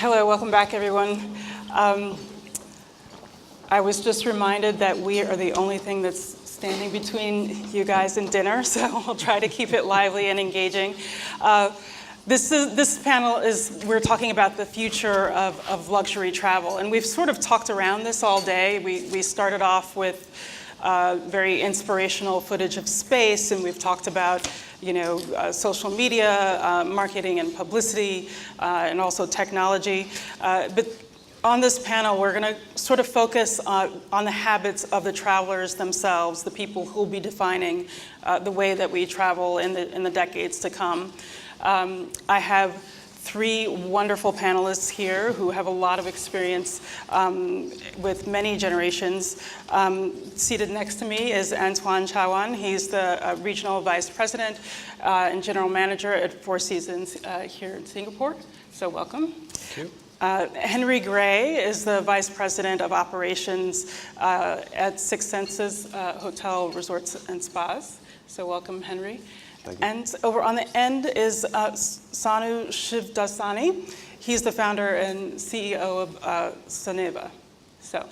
Hello, welcome back, everyone. I was just reminded that we are the only thing that's standing between you guys and dinner, so I'll try to keep it lively and engaging. This panel we're talking about the future of luxury travel, and we've sort of talked around this all day. We started off with very inspirational footage of space, and we've talked about social media, marketing and publicity, and also technology. But on this panel, we're going to sort of focus on the habits of the travelers themselves, the people who will be defining the way that we travel in the decades to come. I have three wonderful panelists here who have a lot of experience with many generations. Seated next to me is Antoine Chawan. He's the Regional Vice President and General Manager at Four Seasons here in Singapore. So welcome. Thank you. Henry Gray is the Vice President of Operations at Six Senses Hotel, Resorts, and Spas. So welcome, Henry. And over on the end is Sanu Shivdasani. He's the founder and CEO of Soneva. So,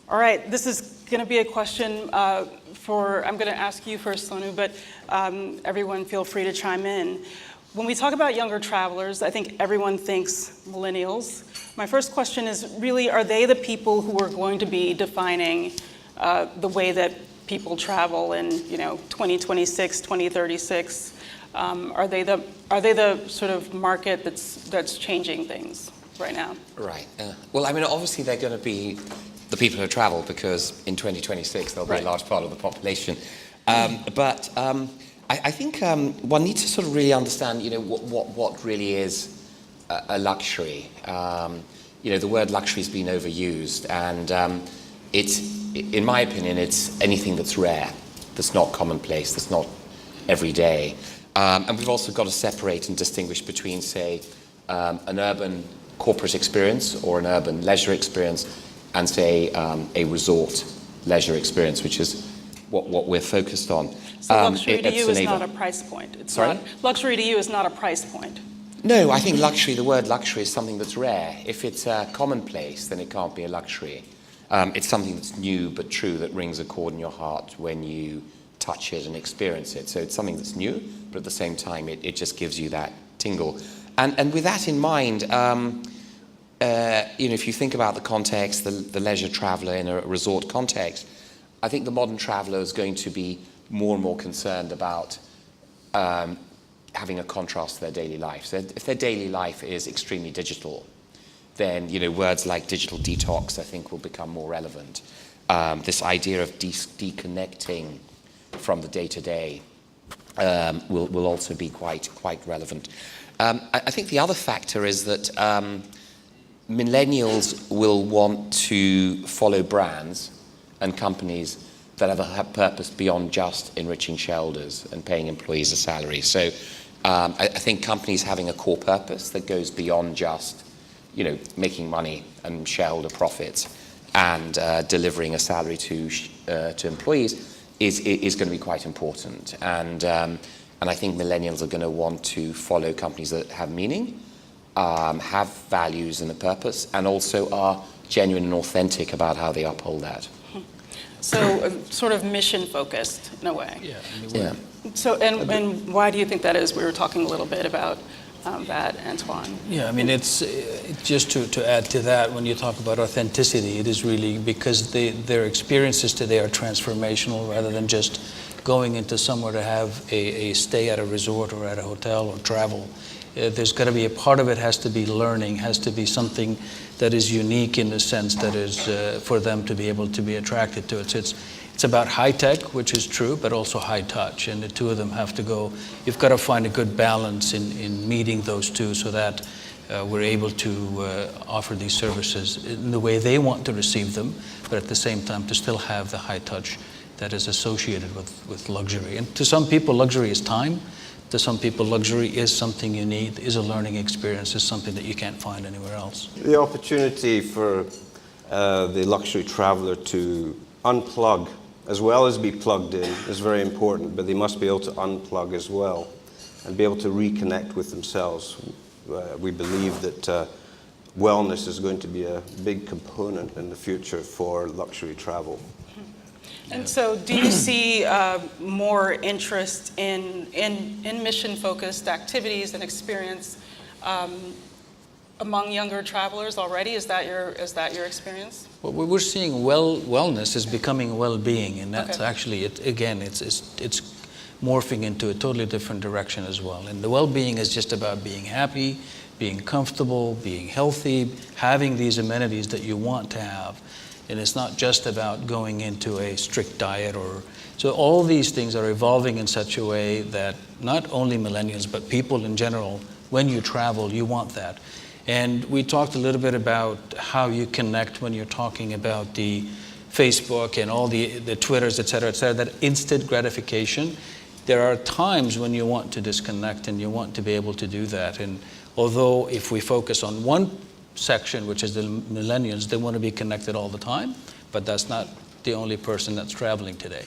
all right, this is going to be a question I'm going to ask you first, Sonu, but everyone feel free to chime in. When we talk about younger travelers, I think everyone thinks millennials. My first question is really, are they the people who are going to be defining the way that people travel in 2026, 2036? Are they the sort of market that's changing things right now? Right. Well, I mean, obviously they're going to be the people who travel, because in 2026 they'll be a large part of the population. But I think one needs to sort of really understand, what really is a luxury. The word luxury has been overused, and in my opinion, it's anything that's rare, that's not commonplace, that's not everyday. And we've also got to separate and distinguish between, say, an urban corporate experience or an urban leisure experience and, say, a resort leisure experience, which is what we're focused on. So luxury to you is not a price point. Luxury to you is not a price point. No, I think the word luxury is something that's rare. If it's commonplace, then it can't be a luxury. It's something that's new but true, that rings a chord in your heart when you touch it and experience it. So it's something that's new, but at the same time, it just gives you that tingle. And with that in mind, if you think about the context, the leisure traveler in a resort context, I think the modern traveler is going to be more and more concerned about having a contrast to their daily life. So if their daily life is extremely digital, then words like digital detox, I think, will become more relevant. This idea of deconnecting from the day-to-day will also be quite relevant. I think the other factor is that millennials will want to follow brands and companies that have a purpose beyond just enriching shareholders and paying employees a salary. So I think companies having a core purpose that goes beyond just making money and shareholder profits and delivering a salary to employees is going to be quite important. And I think millennials are going to want to follow companies that have meaning, have values and a purpose, and also are genuine and authentic about how they uphold that. So sort of mission focused in a way. Yeah. So and why do you think that is? We were talking a little bit about that, Antoine. Yeah, I mean, it's just to add to that, when you talk about authenticity, it is really because their experiences today are transformational rather than just going into somewhere to have a stay at a resort or at a hotel or travel. There's got to be a part of it has to be learning, has to be something that is unique in the sense that is for them to be able to be attracted to it. So it's about high tech, which is true, but also high touch, and the two of them have to go. You've got to find a good balance in meeting those two so that we're able to offer these services in the way they want to receive them, but at the same time to still have the high touch that is associated with luxury. And to some people, luxury is time. To some people, luxury is something you need, is a learning experience, is something that you can't find anywhere else. The opportunity for the luxury traveler to unplug as well as be plugged in is very important, but they must be able to unplug as well and be able to reconnect with themselves. We believe that wellness is going to be a big component in the future for luxury travel. And so do you see more interest in mission-focused activities and experience among younger travelers already? Is that your experience? Well, we're seeing wellness is becoming well-being, and that's Okay. actually, it's morphing into a totally different direction as well. And the well-being is just about being happy, being comfortable, being healthy, having these amenities that you want to have. And it's not just about going into a strict diet so all these things are evolving in such a way that not only millennials, but people in general, when you travel, you want that. And we talked a little bit about how you connect when you're talking about the Facebook and all the Twitters, et cetera, that instant gratification. There are times when you want to disconnect and you want to be able to do that. And although if we focus on one section, which is the millennials, they want to be connected all the time, but that's not the only person that's traveling today.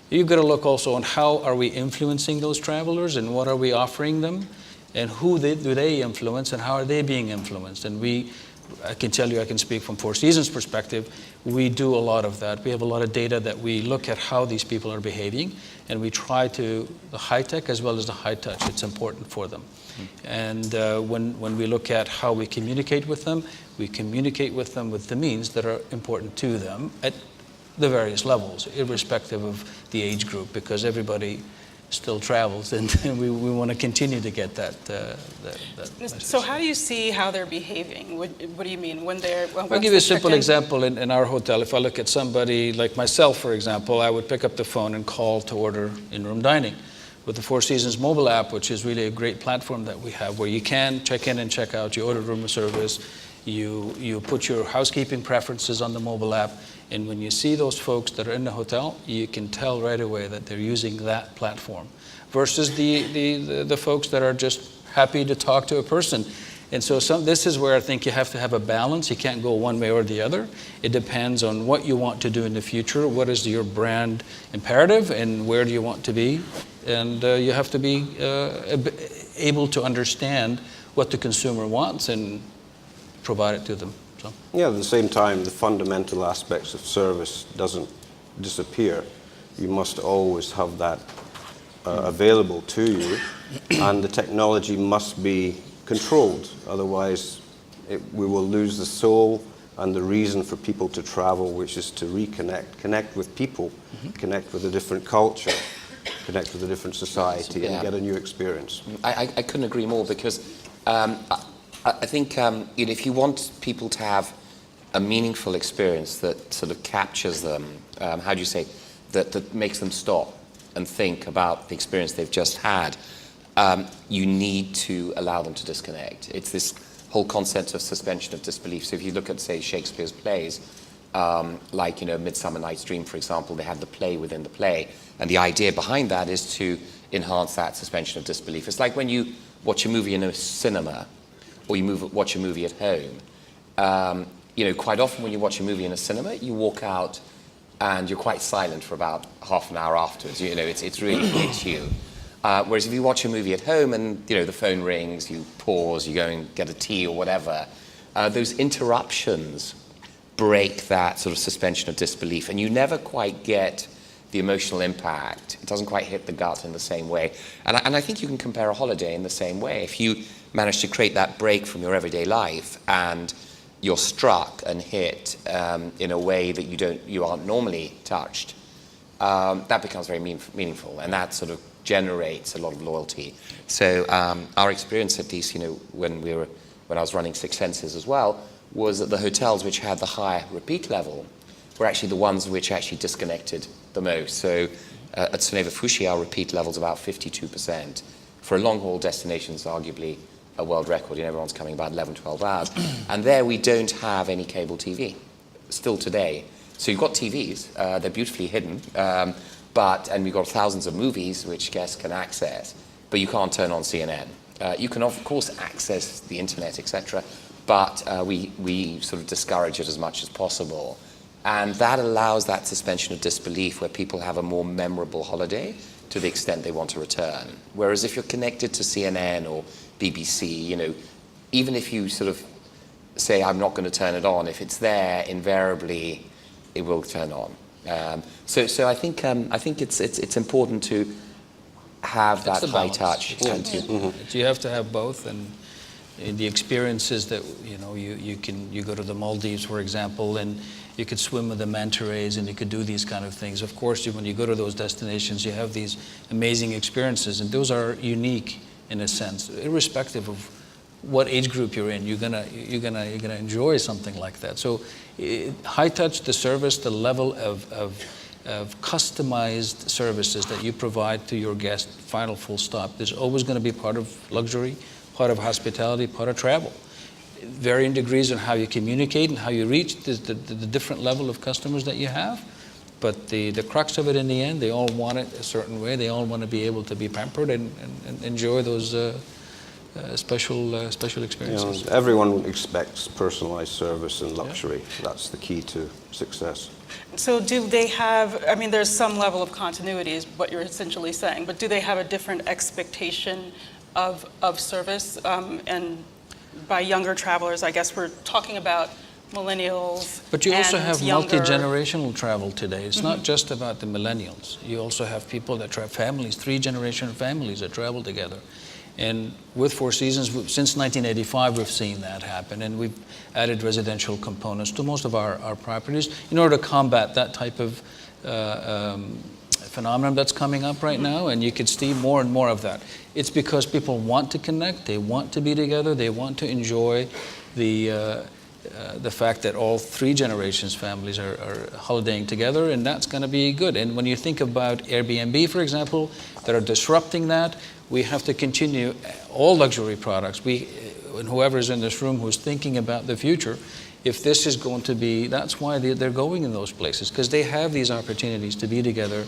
You've got to look also on how are we influencing those travelers and what are we offering them and who do they influence and how are they being influenced. And I can tell you, I can speak from Four Seasons perspective, we do a lot of that. We have a lot of data that we look at how these people are behaving, and we try to, the high tech as well as the high touch, it's important for them. And when we look at how we communicate with them with the means that are important to them at the various levels, irrespective of the age group, because everybody still travels, and we want to continue to get that message. So how do you see how they're behaving? What do you mean when they're? I'll give you a simple example. In our hotel, if I look at somebody like myself, for example, I would pick up the phone and call to order in-room dining. With the Four Seasons mobile app, which is really a great platform that we have, where you can check in and check out, you order room service, you put your housekeeping preferences on the mobile app, and when you see those folks that are in the hotel, you can tell right away that they're using that platform versus the folks that are just happy to talk to a person. And so this is where I think you have to have a balance. You can't go one way or the other. It depends on what you want to do in the future, what is your brand imperative, and where do you want to be. And you have to be able to understand what the consumer wants and provide it to them. So. Yeah, at the same time, the fundamental aspects of service doesn't disappear. You must always have that available to you, and the technology must be controlled. Otherwise, we will lose the soul and the reason for people to travel, which is to connect with people, connect with a different culture, connect with a different society, and get a new experience. I couldn't agree more, because I think if you want people to have a meaningful experience that sort of captures them, how do you say, that makes them stop and think about the experience they've just had, you need to allow them to disconnect. It's this whole concept of suspension of disbelief. So if you look at, say, Shakespeare's plays, like, Midsummer Night's Dream, for example, they had the play within the play. And the idea behind that is to enhance that suspension of disbelief. It's like when you watch a movie in a cinema, or you watch a movie at home. Quite often when you watch a movie in a cinema, you walk out and you're quite silent for about half an hour afterwards. It's really hits you. Whereas if you watch a movie at home and the phone rings, you pause, you go and get a tea or whatever, those interruptions break that sort of suspension of disbelief, and you never quite get the emotional impact. It doesn't quite hit the gut in the same way. And I think you can compare a holiday in the same way. If you manage to create that break from your everyday life and you're struck and hit in a way that you aren't normally touched, that becomes very meaningful, and that sort of generates a lot of loyalty. So our experience, at least, when I was running Six Senses as well, was that the hotels which had the higher repeat level were actually the ones which actually disconnected the most. So at Soneva Fushi, our repeat level is about 52%. For a long-haul destination, it's arguably a world record. Everyone's coming about 11, 12 hours. And there we don't have any cable TV, still today. So you've got TVs, they're beautifully hidden, and we've got thousands of movies which guests can access, but you can't turn on CNN. You can, of course, access the internet, etc., but we sort of discourage it as much as possible. And that allows that suspension of disbelief where people have a more memorable holiday to the extent they want to return. Whereas if you're connected to CNN or BBC, even if you sort of say I'm not going to turn it on. If it's there, invariably it will turn on. So I think it's important to have That's that the high balance. touch. And to, You have to have both, and the experiences that you go to the Maldives, for example, and you could swim with the manta rays, and you could do these kind of things. Of course, when you go to those destinations, you have these amazing experiences, and those are unique in a sense, irrespective of what age group you're in. You're gonna enjoy something like that. So, high touch, the service, the level of customized services that you provide to your guest, final full stop. There's always going to be part of luxury, part of hospitality, part of travel. Varying degrees on how you communicate and how you reach the different level of customers that you have. But the crux of it in the end, they all want it a certain way. They all want to be able to be pampered and enjoy those special experiences. Everyone expects personalized service and luxury. That's the key to success. So do they have, I mean, there's some level of continuity is what you're essentially saying, but do they have a different expectation of service? And by younger travelers, I guess we're talking about millennials. But you also have younger. multi-generational travel today. It's not just about the millennials. You also have people that travel, families, 3-generation families that travel together. And with Four Seasons, since 1985, we've seen that happen, and we've added residential components to most of our properties in order to combat that type of phenomenon that's coming up right now, and you could see more and more of that. It's because people want to connect, they want to be together, they want to enjoy the fact that all 3 generations families are holidaying together, and that's going to be good. And when you think about Airbnb, for example, that are disrupting that, we have to continue all luxury products. And whoever's in this room who's thinking about the future, if this is going to be, that's why they're going in those places, because they have these opportunities to be together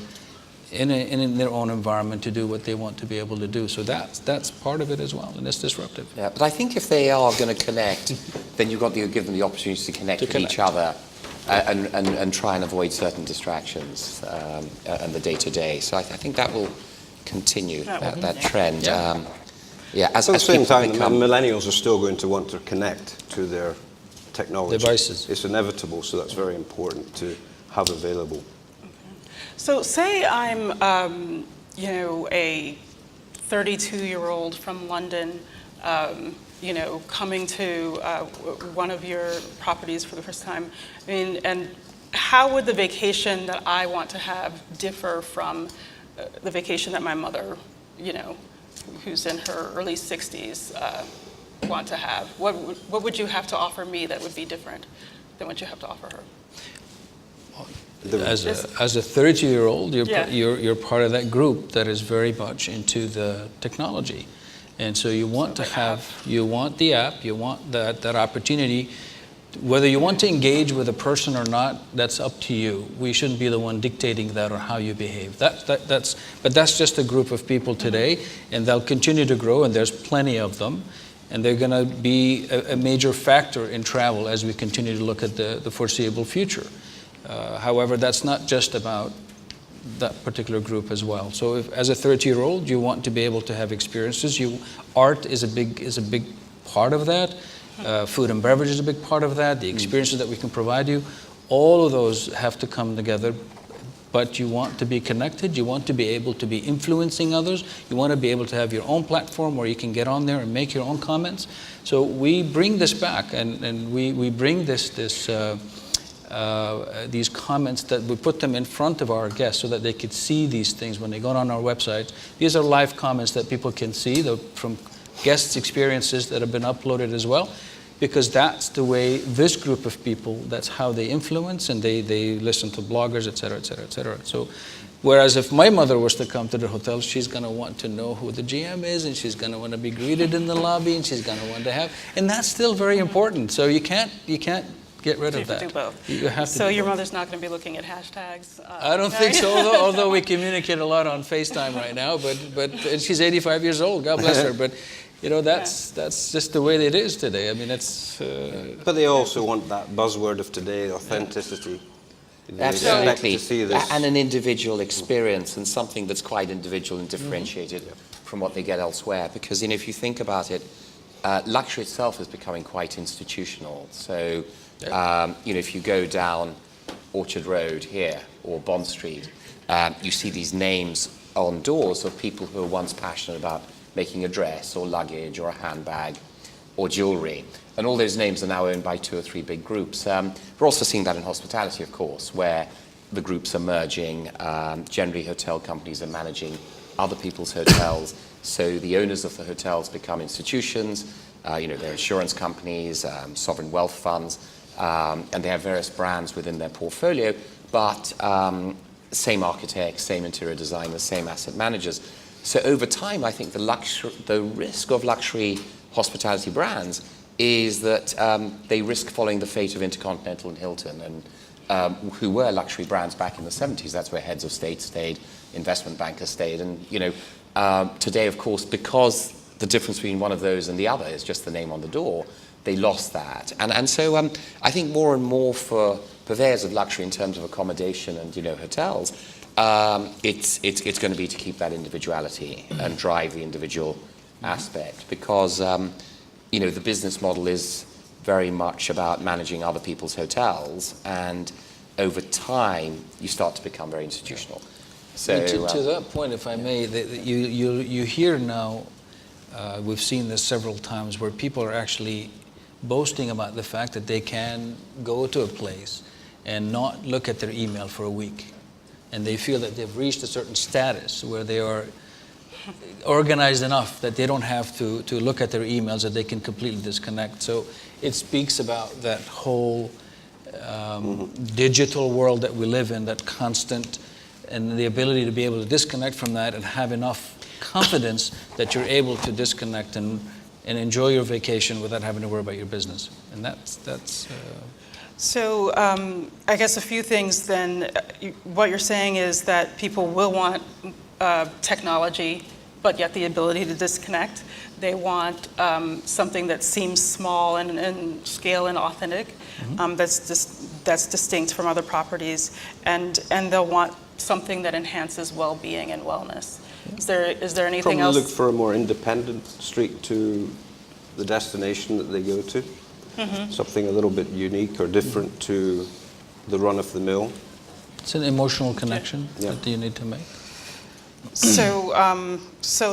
in their own environment to do what they want to be able to do. So that's part of it as well, and it's disruptive. yeah, but I think if they are going to connect, then you've got to give them the opportunity to connect with each other and try and avoid certain distractions and the day-to-day. So I think that will continue, that trend. Yeah. As At the same people time, become, millennials are still going to want to connect to their technology. Devices. It's inevitable, so that's very important to have available. So say I'm, a 32-year-old from London, coming to one of your properties for the first time. I mean, and how would the vacation that I want to have differ from the vacation that my mother, who's in her early 60s, want to have? What would you have to offer me that would be different than what you have to offer her? As a 30-year-old, you're part of that group that is very much into the technology, and so you want to have, you want the app, you want that opportunity. Whether you want to engage with a person or not, that's up to you. We shouldn't be the one dictating that or how you behave. But that's just a group of people today, and they'll continue to grow, and there's plenty of them, and they're going to be a major factor in travel as we continue to look at the foreseeable future. However, that's not just about that particular group as well. So if, as a 30-year-old, you want to be able to have experiences. Art is a big part of that. Food and beverage is a big part of that. The experiences that we can provide you, all of those have to come together. But you want to be connected. You want to be able to be influencing others. You want to be able to have your own platform where you can get on there and make your own comments. So we bring this back, and we bring these comments, that we put them in front of our guests so that they could see these things when they go on our website. These are live comments that people can see from guests' experiences that have been uploaded as well, because that's the way this group of people, that's how they influence, and they listen to bloggers, et cetera, et cetera, et cetera. So, whereas if my mother was to come to the hotel, she's going to want to know who the GM is, and she's going to want to be greeted in the lobby, and she's going to want to have, and that's still very important. So you can't get rid of that. Do both. You have to. So do your both. mother's not going to be looking at hashtags? I don't think so, although we communicate a lot on FaceTime right now, but and she's 85 years old, God bless her, but that's just the way it is today. I mean, it's... But they also want that buzzword of today, authenticity. They expect absolutely, to see this. and an individual experience, and something that's quite individual and differentiated from what they get elsewhere. Because if you think about it, luxury itself is becoming quite institutional. So, if you go down Orchard Road here or Bond Street, you see these names on doors of people who were once passionate about making a dress or luggage or a handbag or jewelry. And all those names are now owned by 2 or 3 big groups. We're also seeing that in hospitality, of course, where the groups are merging. Generally, hotel companies are managing other people's hotels. So the owners of the hotels become institutions. They're insurance companies, sovereign wealth funds, and they have various brands within their portfolio, but same architects, same interior designers, same asset managers. So over time, I think the risk of luxury hospitality brands is that they risk following the fate of Intercontinental and Hilton, and who were luxury brands back in the 70s. That's where heads of state stayed, investment bankers stayed, and today, of course, because the difference between one of those and the other is just the name on the door, they lost that. And so I think more and more for purveyors of luxury in terms of accommodation and hotels, it's going to be to keep that individuality and drive the individual aspect, because the business model is very much about managing other people's hotels, and over time you start to become very institutional. So to that point, if I may, you hear now, we've seen this several times, where people are actually boasting about the fact that they can go to a place and not look at their email for a week. And they feel that they've reached a certain status where they are organized enough that they don't have to look at their emails, that they can completely disconnect. So it speaks about that whole digital world that we live in, that constant, and the ability to be able to disconnect from that and have enough confidence that you're able to disconnect and enjoy your vacation without having to worry about your business. And that's So I guess a few things then. What you're saying is that people will want technology, but yet the ability to disconnect. They want something that seems small and scale and authentic, that's distinct from other properties, and they'll want something that enhances well-being and wellness. Is there anything Probably else? look for a more independent street to the destination that they go to. Something a little bit unique or different to the run-of-the-mill. It's an emotional connection that you need to make. So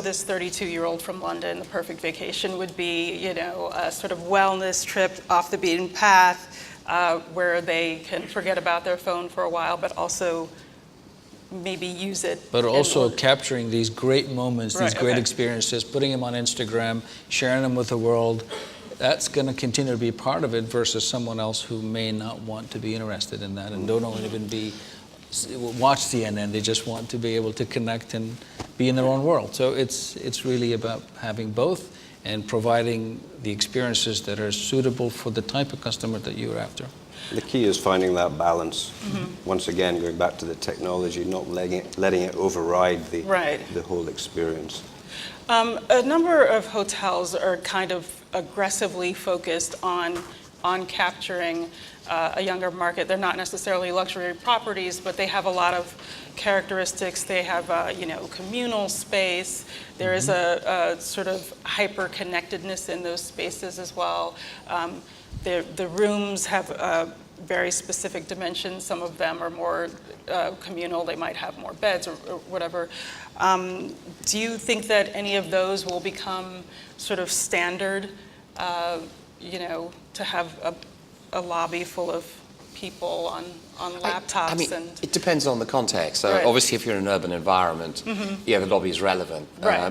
this 32-year-old from London, the perfect vacation would be, a sort of wellness trip off the beaten path, where they can forget about their phone for a while, but also maybe use it. But also capturing these great moments, these great okay. experiences, putting them on Instagram, sharing them with the world. That's going to continue to be part of it versus someone else who may not want to be interested in that and don't even watch CNN. They just want to be able to connect and be in their own world. So it's really about having both and providing the experiences that are suitable for the type of customer that you're after. The key is finding that balance. Once again, going back to the technology, not letting it override the whole experience. A number of hotels are kind of aggressively focused on capturing a younger market. They're not necessarily luxury properties, but they have a lot of characteristics. They have communal space. There is a sort of hyper-connectedness in those spaces as well. The rooms have very specific dimensions. Some of them are more communal. They might have more beds or whatever. Do you think that any of those will become sort of standard, to have a lobby full of people on laptops? It depends on the context. So obviously, if you're in an urban environment, the lobby is relevant.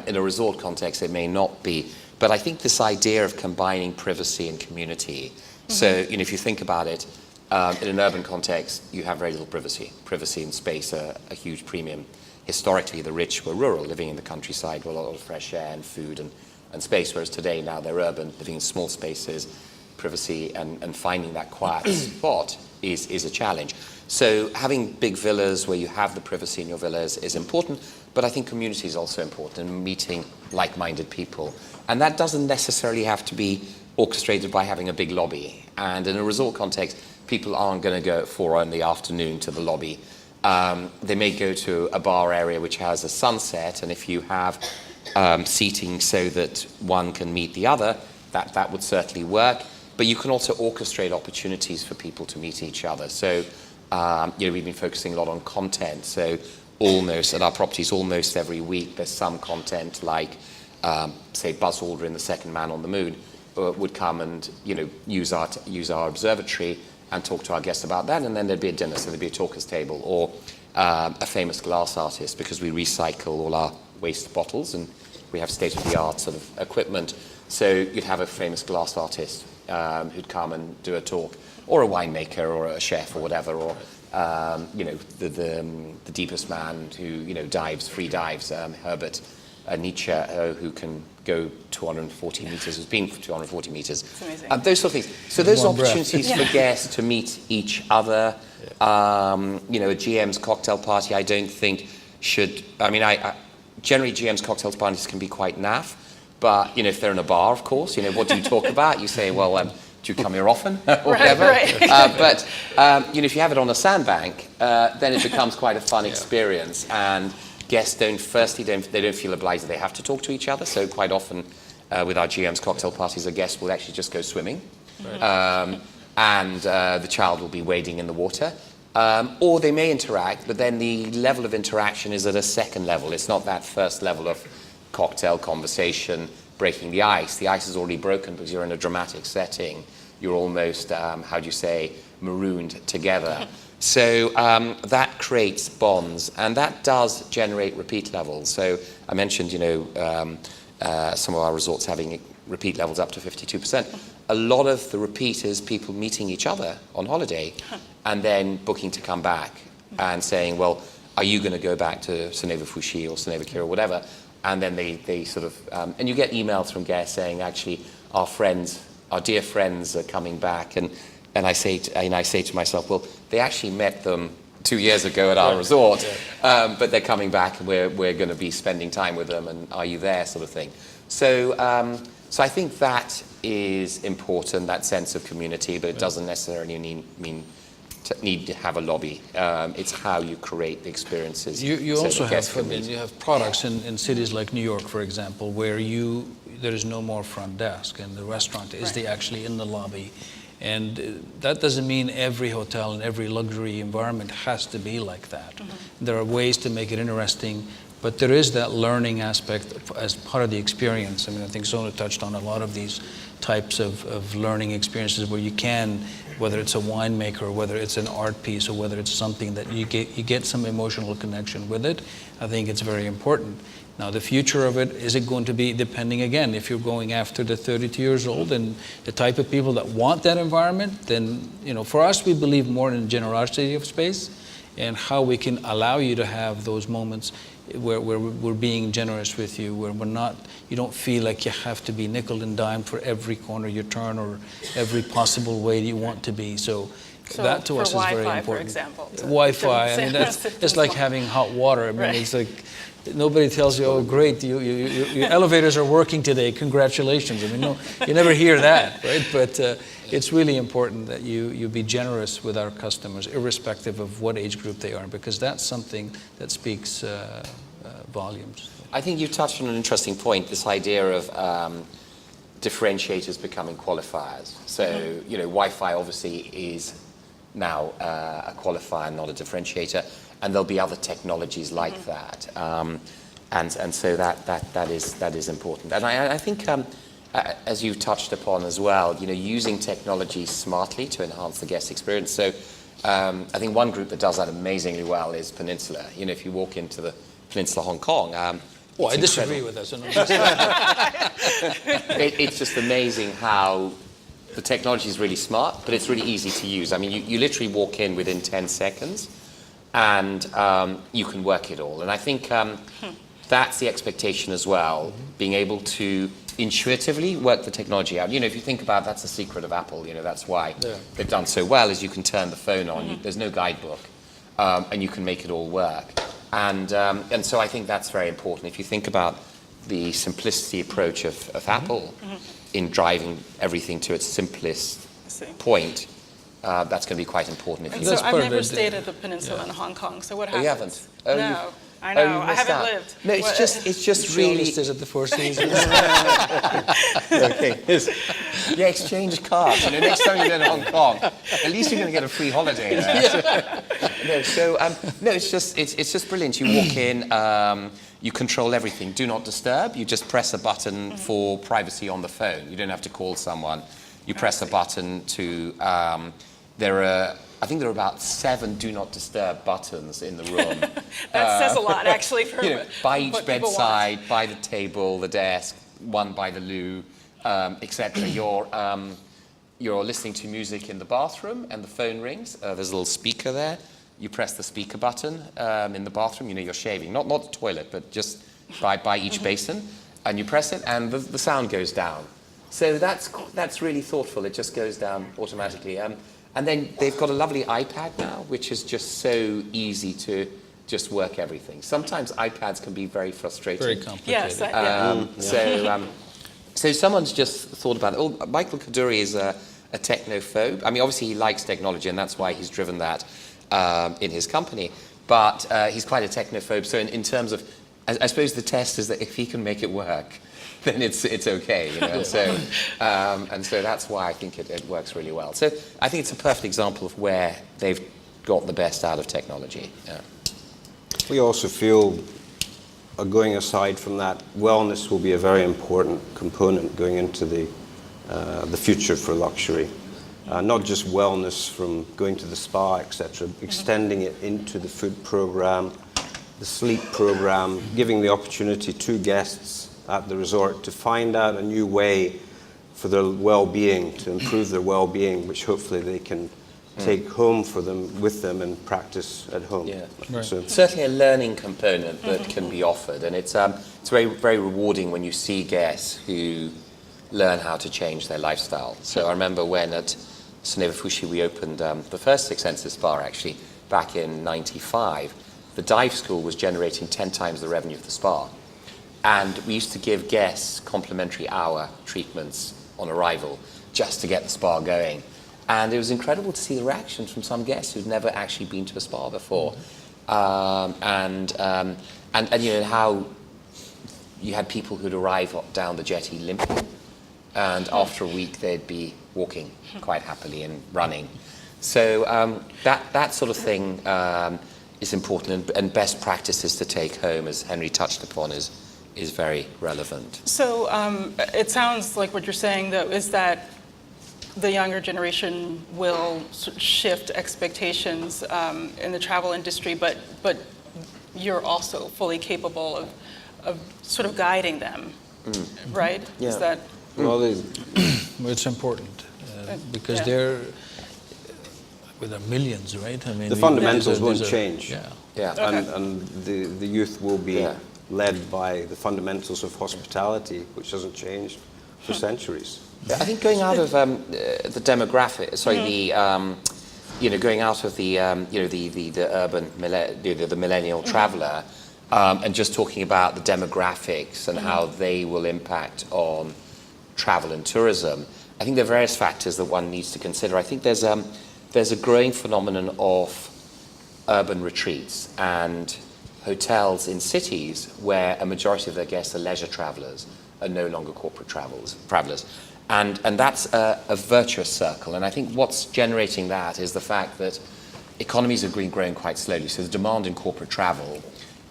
In a resort context, it may not be. But I think this idea of combining privacy and community. So if you think about it, in an urban context, you have very little privacy. Privacy and space are a huge premium. Historically, the rich were rural, living in the countryside with a lot of fresh air and food and space, whereas today, now they're urban, living in small spaces. Privacy and finding that quiet spot is a challenge. So having big villas where you have the privacy in your villas is important, but I think community is also important, and meeting like-minded people. And that doesn't necessarily have to be orchestrated by having a big lobby. And in a resort context, people aren't going to go at 4 in the afternoon to the lobby. They may go to a bar area which has a sunset, and if you have seating so that one can meet the other, that would certainly work. But you can also orchestrate opportunities for people to meet each other. So, we've been focusing a lot on content. So almost, at our properties, almost every week, there's some content like, say, Buzz Aldrin, the second man on the moon, would come and, use our observatory and talk to our guests about that. And then there'd be a dinner, so there'd be a talker's table. Or a famous glass artist, because we recycle all our waste bottles and we have state-of-the-art sort of equipment. So you'd have a famous glass artist who'd come and do a talk, or a winemaker, or a chef, or whatever, or the deepest man who free dives, Herbert Nietzsche, who can go 240 meters, who's been 240 meters. It's amazing. Those sort of things. So those One breath. opportunities for guests to meet each other. A GM's cocktail party, I don't think should. I generally GM's cocktail parties can be quite naff. But if they're in a bar, of course, what do you talk about? You say, well, do you come here often, or whatever? Right. But if you have it on a sandbank, then it becomes quite a fun experience. And guests don't feel obliged that they have to talk to each other. So quite often, with our GM's cocktail parties, a guest will actually just go swimming, and the child will be wading in the water. Or they may interact, but then the level of interaction is at a second level. It's not that first level of cocktail conversation, breaking the ice. The ice is already broken because you're in a dramatic setting. You're almost, marooned together. So that creates bonds, and that does generate repeat levels. So I mentioned, some of our resorts having repeat levels up to 52%. A lot of the repeat is people meeting each other on holiday and then booking to come back and saying, well, are you going to go back to Soneva Fushi or Soneva Kira or whatever? And then they sort of, and you get emails from guests saying, actually, our dear friends are coming back. And I say to myself, well, they actually met them 2 years ago at our resort, but they're coming back and we're going to be spending time with them, and are you there, sort of thing. So I think that is important, that sense of community, but it doesn't necessarily need to have a lobby. It's how you create the experiences. You so also that guests have, can meet. you have products in cities like New York, for example, where there is no more front desk, and the restaurant is actually in the lobby. And that doesn't mean every hotel and every luxury environment has to be like that. There are ways to make it interesting, but there is that learning aspect as part of the experience. I think Sona touched on a lot of these types of learning experiences where you can, whether it's a winemaker, whether it's an art piece, or whether it's something that you get some emotional connection with it. I think it's very important. Now, the future of it, is it going to be, depending again, if you're going after the 32 years old and the type of people that want that environment, then, for us, we believe more in generosity of space and how we can allow you to have those moments where we're being generous with you, where you don't feel like you have to be nickel and dime for every corner you turn or every possible way you want to be. So that to us is very important. For example. Wi-Fi, it's like having hot water. It's like, nobody tells you, oh, great, your elevators are working today, congratulations. No, you never hear that, right? But it's really important that you be generous with our customers, irrespective of what age group they are, because that's something that speaks volumes. I think you touched on an interesting point, this idea of differentiators becoming qualifiers. So, Wi-Fi obviously is now a qualifier, not a differentiator. And there'll be other technologies like that, and so that is important. And I think, as you've touched upon as well, using technology smartly to enhance the guest experience. So I think one group that does that amazingly well is Peninsula. If you walk into the Peninsula Hong Kong. Well, I disagree with that. So it's just amazing how the technology is really smart, but it's really easy to use. You literally walk in within 10 seconds. And you can work it all. And I think that's the expectation as well, being able to intuitively work the technology out. If you think about that's the secret of Apple, that's why they've done so well, is you can turn the phone on, there's no guidebook, and you can make it all work. And so I think that's very important. If you think about the simplicity approach of Apple in driving everything to its simplest point, that's going to be quite important. So I've never stayed at the Peninsula in Hong Kong, so what happens? Oh, you haven't? Oh, no. I know. you I missed haven't out. lived. No, it's just Really really. stays at the Four Seasons. Okay. Yeah, exchange cards. Next time you go to Hong Kong, at least you're going to get a free holiday there. No, it's just brilliant. You walk in, you control everything. Do not disturb. You just press a button for privacy on the phone. You don't have to call someone. You press a button to. I think there are about 7 do not disturb buttons in the room. That says a lot, actually, for by each what people want. bedside, by the table, the desk, one by the loo, etc. You're listening to music in the bathroom, and the phone rings. There's a little speaker there. You press the speaker button in the bathroom. You're shaving, not the toilet, but just by each basin, and you press it, and the sound goes down. So that's really thoughtful. It just goes down automatically. And then they've got a lovely iPad now, which is just so easy to just work everything. Sometimes iPads can be very frustrating. Very complicated. Yes. So someone's just thought about it. Oh, Michael Kaduri is a technophobe. I mean, obviously he likes technology, and that's why he's driven that in his company. But he's quite a technophobe. So in terms of, I suppose the test is that if he can make it work, then it's okay, And so that's why I think it works really well. So I think it's a perfect example of where they've got the best out of technology. Yeah. We also feel, going aside from that, wellness will be a very important component going into the future for luxury. Not just wellness from going to the spa, etc., extending it into the food program, the sleep program, giving the opportunity to guests at the resort to find out a new way for their well-being, to improve their well-being, which hopefully they can take home with them and practice at home. Yeah. Right. So, Certainly a learning component that can be offered, and it's very, very rewarding when you see guests who learn how to change their lifestyle. So I remember when at Sunevafushi we opened the first Six Senses spa, actually, back in '95. The dive school was generating 10 times the revenue of the spa. And we used to give guests complimentary hour treatments on arrival just to get the spa going. And it was incredible to see the reactions from some guests who'd never actually been to a spa before. And how you had people who'd arrive down the jetty limping, and after a week they'd be walking quite happily and running. So that sort of thing is important, and best practices to take home, as Henry touched upon, is very relevant. So it sounds like what you're saying, though, is that the younger generation will shift expectations in the travel industry, but you're also fully capable of sort of guiding them, right? Yeah. Is that? well, It's important because they're, well, there are millions, right? I mean, the fundamentals these won't are- change. Yeah. Yeah. Okay. And the youth will be Yeah. led by the fundamentals of hospitality, which hasn't changed for centuries. I think going out of the demographic, going out of the urban the millennial traveller, and just talking about the demographics and how they will impact on travel and tourism. I think there are various factors that one needs to consider. I think there's a growing phenomenon of urban retreats and hotels in cities where a majority of their guests are leisure travellers and no longer corporate travellers. And that's a virtuous circle. And I think what's generating that is the fact that economies are growing quite slowly. So the demand in corporate travel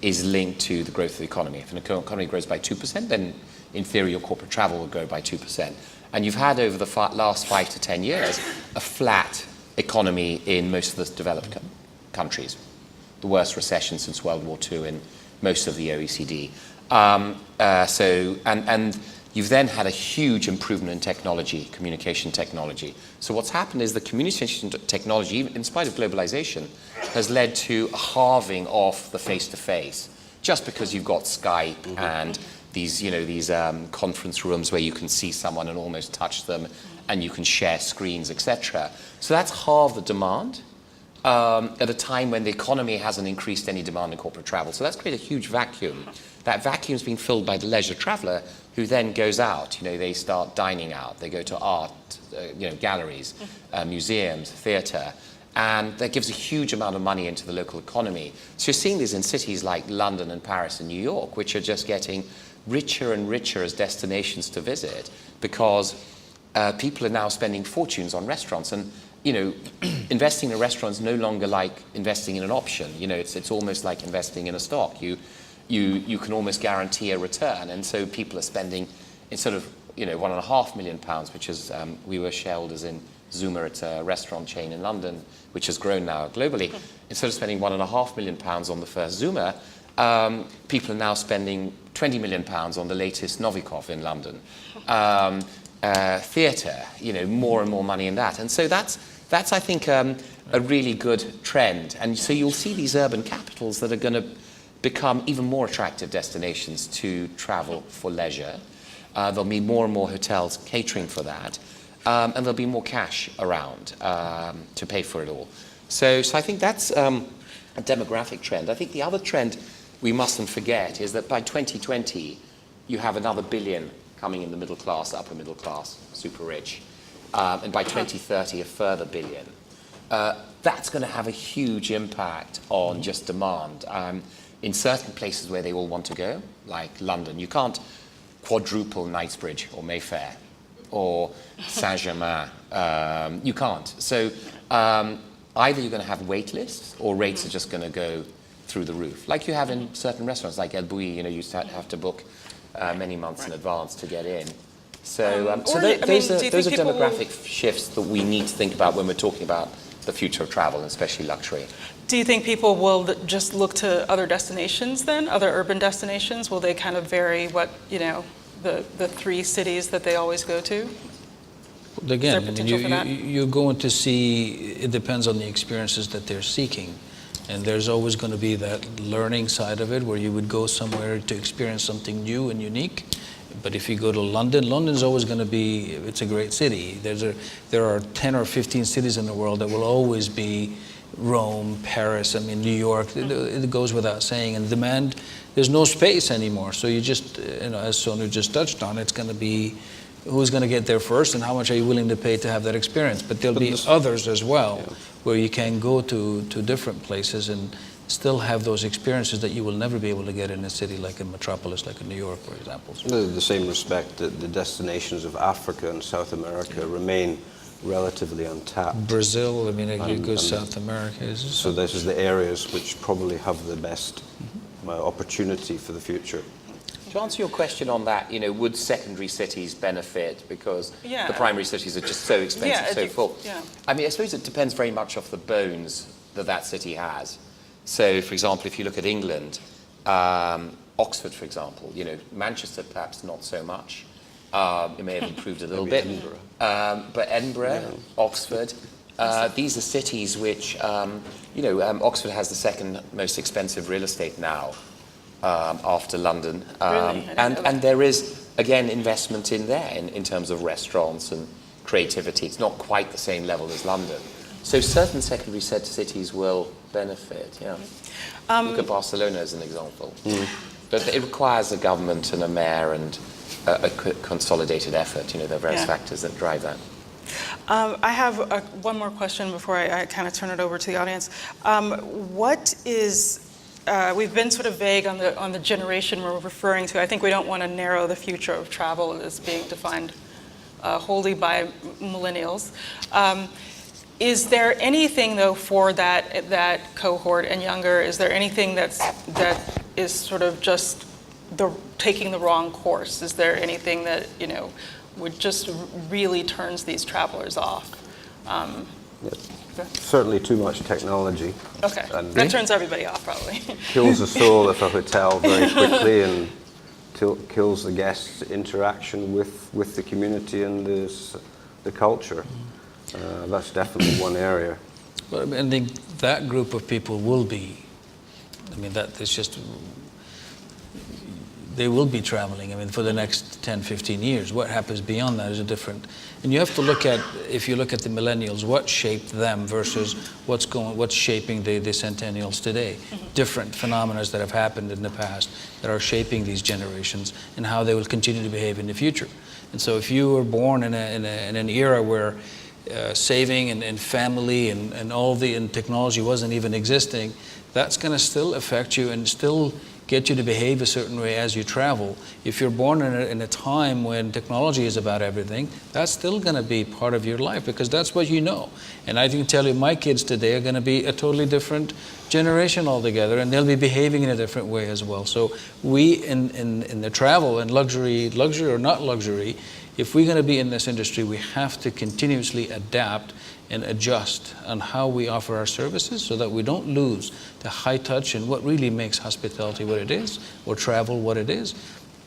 is linked to the growth of the economy. If an economy grows by 2%, then in theory your corporate travel will grow by 2%. And you've had over the last 5 to 10 years a flat economy in most of the developed countries. The worst recession since World War II in most of the OECD. And you've then had a huge improvement in technology, communication technology. So what's happened is the communication technology, in spite of globalization, has led to a halving of the face-to-face. Just because you've got Skype and these conference rooms where you can see someone and almost touch them, and you can share screens, etc. So that's halved the demand at a time when the economy hasn't increased any demand in corporate travel. So that's created a huge vacuum. That vacuum's been filled by the leisure traveller, who then goes out. They start dining out. They go to art, galleries, museums, theatre, And that gives a huge amount of money into the local economy. So you're seeing this in cities like London and Paris and New York, which are just getting richer and richer as destinations to visit, because people are now spending fortunes on restaurants. And, you know, investing in a restaurant is no longer like investing in an option. You know, it's almost like investing in a stock. You can almost guarantee a return. And so people are spending, instead of, you know, £1.5 million, which is, we were shareholders in Zuma, it's a restaurant chain in London, which has grown now globally. Instead of spending £1.5 million on the first Zuma, people are now spending £20 million on the latest Novikov in London. Theatre, you know, more and more money in that. And so that's I think, a really good trend. And so you'll see these urban capitals that are going to become even more attractive destinations to travel for leisure. There'll be more and more hotels catering for that. And there'll be more cash around to pay for it all. So I think that's a demographic trend. I think the other trend we mustn't forget is that by 2020, you have another billion coming in the middle class, upper middle class, super rich. And by 2030, a further billion. That's going to have a huge impact on just demand. In certain places where they all want to go, like London, you can't quadruple Knightsbridge or Mayfair or Saint-Germain. You can't. So either you're going to have wait lists or rates are just going to go through the roof, like you have in certain restaurants, like El Bulli. You know, you have to book many months in advance to get in. So, those are demographic shifts that we need to think about when we're talking about the future of travel, and especially luxury. Do you think people will just look to other destinations then, other urban destinations? Will they kind of vary what, you know, the three cities that they always go to? Again, I mean, you're going to see, it depends on the experiences that they're seeking. And there's always going to be that learning side of it, where you would go somewhere to experience something new and unique. But if you go to London, London's always going to be, it's a great city. There are 10 or 15 cities in the world that will always be Rome, Paris, I mean, New York. It goes without saying. And demand, there's no space anymore. So you just, you know, as Sonu just touched on, it's going to be who's going to get there first and how much are you willing to pay to have that experience. But there'll be others as well, where you can go to different places and still have those experiences that you will never be able to get in a city like a metropolis, like in New York, for example. In the same respect that the destinations of Africa and South America remain relatively untapped. Brazil, I mean, you go South America. So this is the areas which probably have the best opportunity for the future. To answer your question on that, you know, would secondary cities benefit because the primary cities are just so expensive, so full? Yeah. I mean, I suppose it depends very much off the bones that city has. So, for example, if you look at England, Oxford, for example, you know, Manchester perhaps not so much. It may have improved a little bit. Edinburgh. But Edinburgh, Oxford, these are cities which, you know, Oxford has the second most expensive real estate now after London. Really? And there is, again, investment in there in terms of restaurants and creativity. It's not quite the same level as London. So certain secondary cities will benefit, yeah. Look at Barcelona as an example. But it requires a government and a mayor and a consolidated effort. You know, there are various factors that drive that. I have one more question before I kind of turn it over to the audience. What is, we've been sort of vague on the generation we're referring to. I think we don't want to narrow the future of travel as being defined wholly by millennials. Is there anything, though, for that cohort and younger? Is there anything that is sort of just taking the wrong course? Is there anything that, you know, would just really turns these travelers off? Certainly too much technology. Okay, and that turns everybody off, probably. kills the soul of a hotel very quickly and kills the guest's interaction with the community and the culture. That's definitely one area. But I think that group of people will be, I mean, that is just, they will be traveling, I mean, for the next 10, 15 years. What happens beyond that is a different, and you have to look at, if you look at the millennials, what shaped them versus what's shaping the centennials today. Different phenomena that have happened in the past that are shaping these generations and how they will continue to behave in the future. And so if you were born in an era where saving and family and all and technology wasn't even existing, that's going to still affect you and still get you to behave a certain way as you travel. If you're born in a time when technology is about everything, that's still going to be part of your life because that's what you know. And I can tell you my kids today are going to be a totally different generation altogether, and they'll be behaving in a different way as well. So we in the travel and luxury or not luxury, if we're going to be in this industry, we have to continuously adapt and adjust on how we offer our services so that we don't lose the high touch and what really makes hospitality what it is, or travel what it is.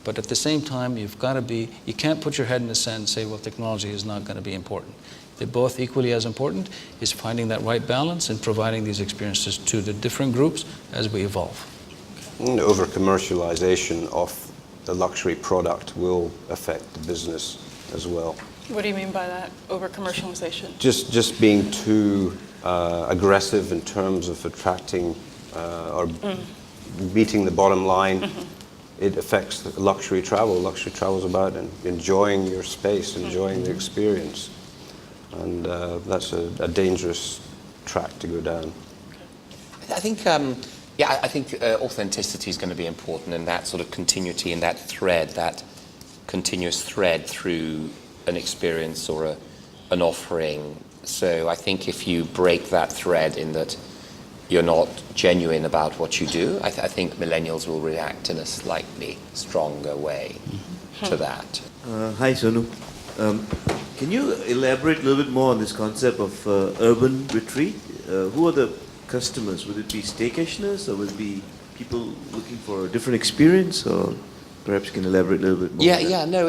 But at the same time, you can't put your head in the sand and say, well, technology is not going to be important. They're both equally as important, is finding that right balance and providing these experiences to the different groups as we evolve. And over-commercialization of the luxury product will affect the business as well. What do you mean by that, over-commercialization? Just being too aggressive in terms of attracting or meeting the bottom line, it affects the luxury travel. Luxury travel is about enjoying your space, enjoying the experience. And that's a dangerous track to go down. I think, I think authenticity is going to be important, and that sort of continuity and that thread, that continuous thread through an experience or an offering. So I think if you break that thread in that you're not genuine about what you do, I think millennials will react in a slightly stronger way to that. Hi, Sonu. Can you elaborate a little bit more on this concept of urban retreat? Who are the customers? Would it be staycationers, or would it be people looking for a different experience? Or perhaps you can elaborate a little bit more. No,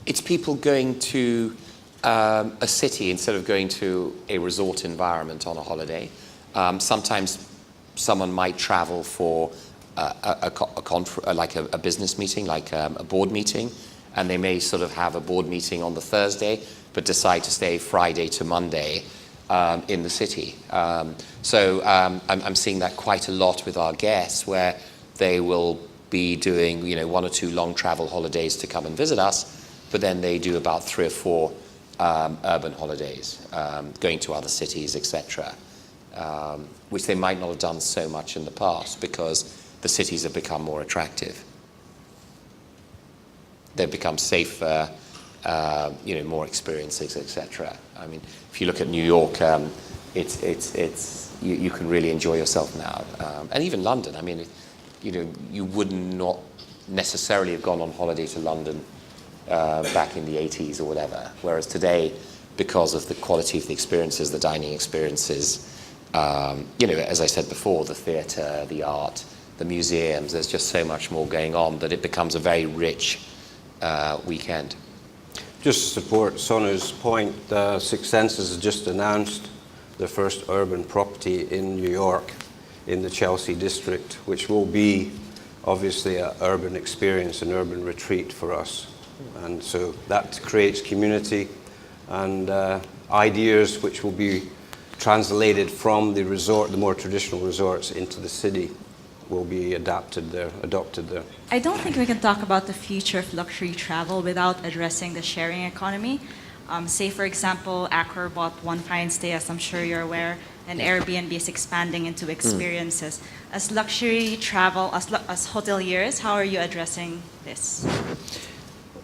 it's people going to a city instead of going to a resort environment on a holiday. Sometimes someone might travel for a business meeting, like a board meeting, and they may sort of have a board meeting on the Thursday, but decide to stay Friday to Monday in the city. So I'm seeing that quite a lot with our guests, where they will be doing 1 or 2 long travel holidays to come and visit us, but then they do about 3 or 4 urban holidays, going to other cities, etc., which they might not have done so much in the past because the cities have become more attractive. They've become safer, more experiences, etc. I mean, if you look at New York, you can really enjoy yourself now, and even London. I mean, you would not necessarily have gone on holiday to London back in the 80s or whatever. Whereas today, because of the quality of the experiences, the dining experiences, as I said before, the theatre, the art, the museums, there's just so much more going on that it becomes a very rich weekend. Just to support Sonu's point, Six Senses has just announced their first urban property in New York, in the Chelsea district, which will be obviously an urban experience, an urban retreat for us. And so that creates community and ideas which will be translated from the resort, the more traditional resorts, into the city, will be adopted there. I don't think we can talk about the future of luxury travel without addressing the sharing economy. Say, for example, Accor bought One Fine Stay, as I'm sure you're aware, and Airbnb is expanding into experiences. As luxury travel, as hoteliers, how are you addressing this?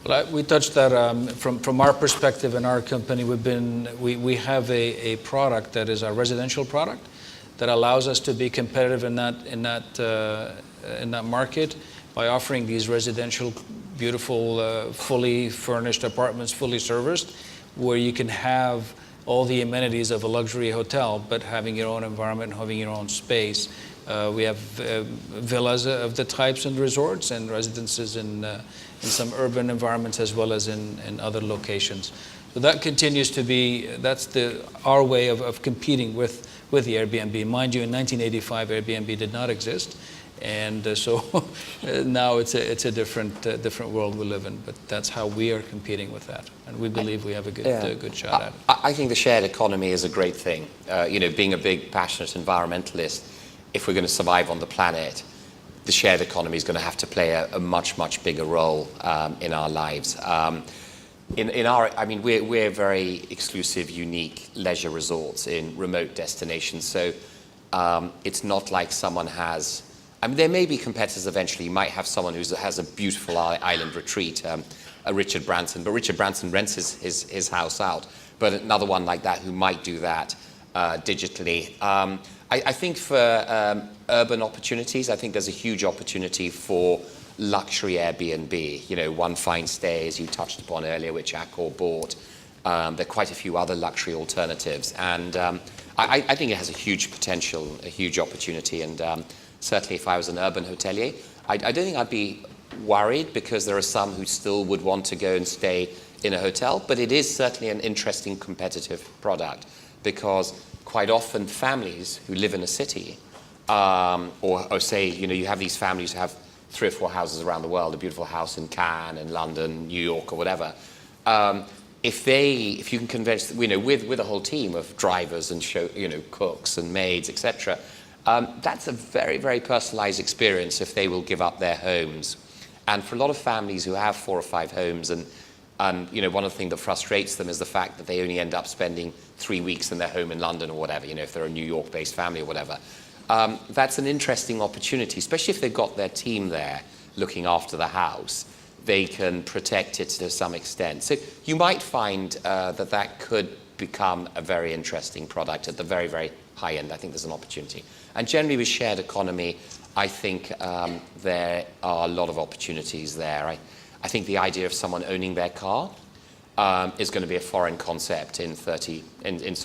Well, we touched that from our perspective in our company. We have a product that is a residential product that allows us to be competitive in that market by offering these residential, beautiful, fully furnished apartments, fully serviced, where you can have all the amenities of a luxury hotel, but having your own environment, having your own space. We have villas of the types in resorts and residences in some urban environments as well as in other locations. So that continues to be, our way of competing with the Airbnb. Mind you, in 1985, Airbnb did not exist. And so now it's a different world we live in, but that's how we are competing with that, and we believe we have a good shot at it. I think the shared economy is a great thing. Being a big, passionate environmentalist, if we're going to survive on the planet, the shared economy is going to have to play a much, much bigger role in our lives. I mean, we're very exclusive, unique leisure resorts in remote destinations. So it's not like someone has. I mean, there may be competitors eventually. You might have someone who has a beautiful island retreat, a Richard Branson, but Richard Branson rents his house out. But another one like that who might do that digitally. I think for urban opportunities, I think there's a huge opportunity for luxury Airbnb. You know, One Fine Stay, as you touched upon earlier, which Accor bought. There are quite a few other luxury alternatives, and I think it has a huge potential, a huge opportunity, and certainly if I was an urban hotelier, I don't think I'd be worried, because there are some who still would want to go and stay in a hotel, but it is certainly an interesting competitive product, because quite often families who live in a city, or say, you know, you have these families who have 3 or 4 houses around the world, a beautiful house in Cannes and London, New York, or whatever. If you can convince, you know, with a whole team of drivers and cooks and maids, etc., that's a very, very personalized experience if they will give up their homes. And for a lot of families who have 4 or 5 homes, and you know, one of the things that frustrates them is the fact that they only end up spending 3 weeks in their home in London or whatever, you know, if they're a New York-based family or whatever. That's an interesting opportunity, especially if they've got their team there looking after the house. They can protect it to some extent. So you might find that could become a very interesting product at the very, very high end. I think there's an opportunity. And generally with shared economy, I think there are a lot of opportunities there. I think the idea of someone owning their car is going to be a foreign concept in sort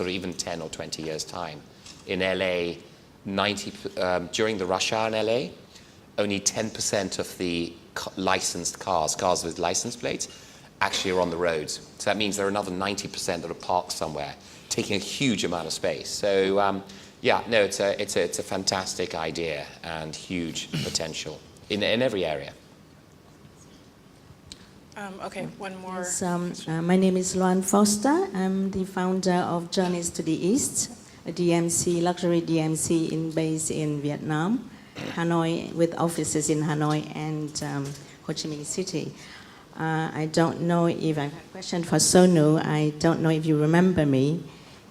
of even 10 or 20 years' time. In LA, during the rush hour in LA, only 10% of the licensed cars with license plates, actually are on the roads. So that means there are another 90% that are parked somewhere, taking a huge amount of space. So yeah, no, it's a fantastic idea and huge potential in every area. Okay, one more. Yes, my name is Loan Foster. I'm the founder of Journeys to the East, a DMC, luxury DMC based in Vietnam, Hanoi, with offices in Hanoi and Ho Chi Minh City. I don't know if I have a question for Sonu. I don't know if you remember me.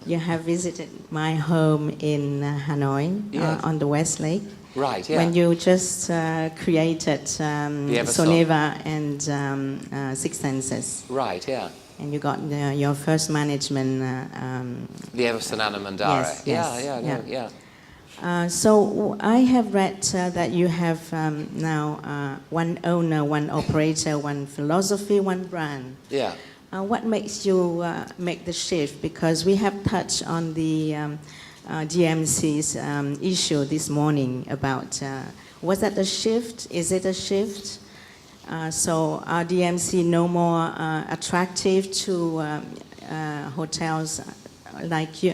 You have visited my home in Hanoi, Yes. on the West Lake. Right, yeah. When you just created Soneva and Six Senses. Right, yeah. And you got your first management. The Everson Anna Mandara. Yes, yes, Yeah. So I have read that you have now one owner, one operator, one philosophy, one brand. Yeah. What makes you make the shift? Because we have touched on the DMC's issue this morning about, was that a shift? Is it a shift? So are DMC no more attractive to hotels like you?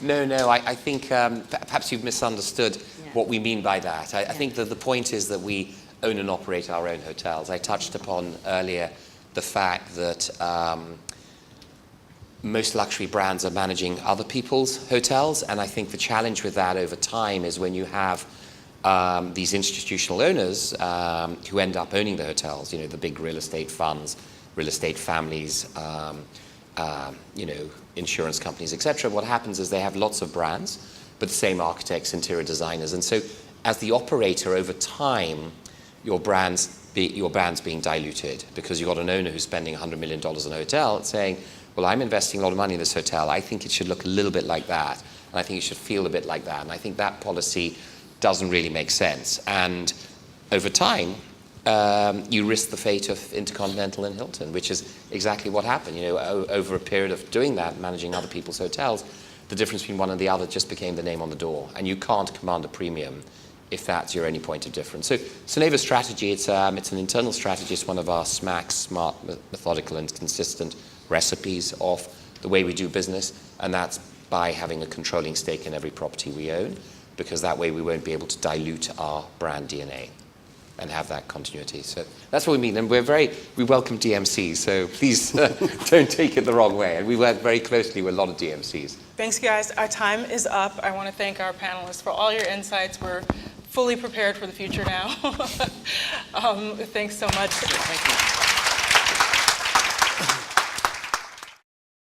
No, I think perhaps you've misunderstood what we mean by that. I think that the point is that we own and operate our own hotels. I touched upon earlier the fact that most luxury brands are managing other people's hotels, and I think the challenge with that over time is when you have these institutional owners who end up owning the hotels, you know, the big real estate funds, real estate families, you know, insurance companies, etc. What happens is they have lots of brands, but the same architects, interior designers, and so as the operator over time, your brand's being diluted, because you've got an owner who's spending $100 million on a hotel saying, well, I'm investing a lot of money in this hotel. I think it should look a little bit like that, and I think it should feel a bit like that. And I think that policy doesn't really make sense. And over time, you risk the fate of Intercontinental and Hilton, which is exactly what happened. You know, over a period of doing that, managing other people's hotels, the difference between one and the other just became the name on the door, and you can't command a premium if that's your only point of difference. So Soneva's strategy, it's an internal strategy. It's one of our SMAC, smart, methodical, and consistent recipes of the way we do business, and that's by having a controlling stake in every property we own, because that way we won't be able to dilute our brand DNA and have that continuity. So that's what we mean, and we welcome DMCs, so please don't take it the wrong way, and we work very closely with a lot of DMCs. Thanks, guys. Our time is up. I want to thank our panelists for all your insights. We're fully prepared for the future now. Thanks so much. Thank you.